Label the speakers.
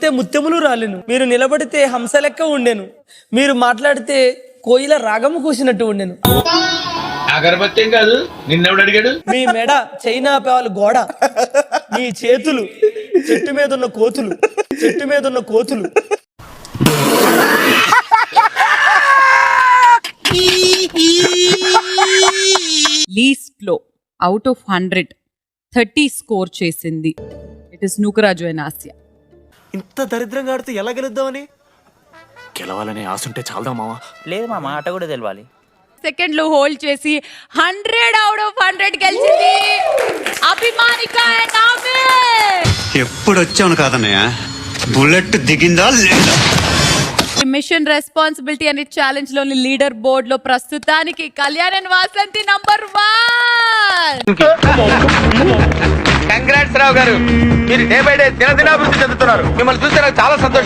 Speaker 1: కొడితే ముత్యములు రాలేను, మీరు నిలబడితే హంస లెక్క ఉండెను, మీరు మాట్లాడితే కోయిల రాగము కూసినట్టు ఉండెను.
Speaker 2: అగరబత్తి ఏం కాదు, నిన్నెవడు అడిగాడు?
Speaker 1: మీ మెడ చైనా పేవాల గోడ, మీ చేతులు చెట్టు మీద ఉన్న కోతులు, చెట్టు మీద ఉన్న కోతులు.
Speaker 3: లీస్ట్ లో అవుట్ ఆఫ్ 100 30 స్కోర్ చేసింది it is Nookaraju and Asia.
Speaker 4: ఇంత దరిద్రంగా ఆడితే ఎలా గెలుద్దామని?
Speaker 5: గెలవాలనే ఆశ ఉంటే చాలదా మావా?
Speaker 6: లేదు మామ, ఆట కూడా తెలవాలి.
Speaker 3: సెకండ్ లో హోల్డ్ చేసి 100 అవుట్ ఆఫ్ 100 గెలిచింది అభిమానిక అండ్ ఆమె.
Speaker 7: ఎప్పుడు వచ్చాను కాదన్నయ్య, బుల్లెట్ దిగిందా లేదా?
Speaker 3: మిషన్ రెస్పాన్సిబిలిటీ అనే ఛాలెంజ్ లోని లీడర్ బోర్డ్ లో ప్రస్తుతానికి Kalyan and Vasanthi number 1.
Speaker 2: Congrats Rao garu, మీరు డే బై డే దినదినాభివృద్ధి చెందుతున్నారు. మిమ్మల్ని చూస్తే నాకు చాలా సంతోషం.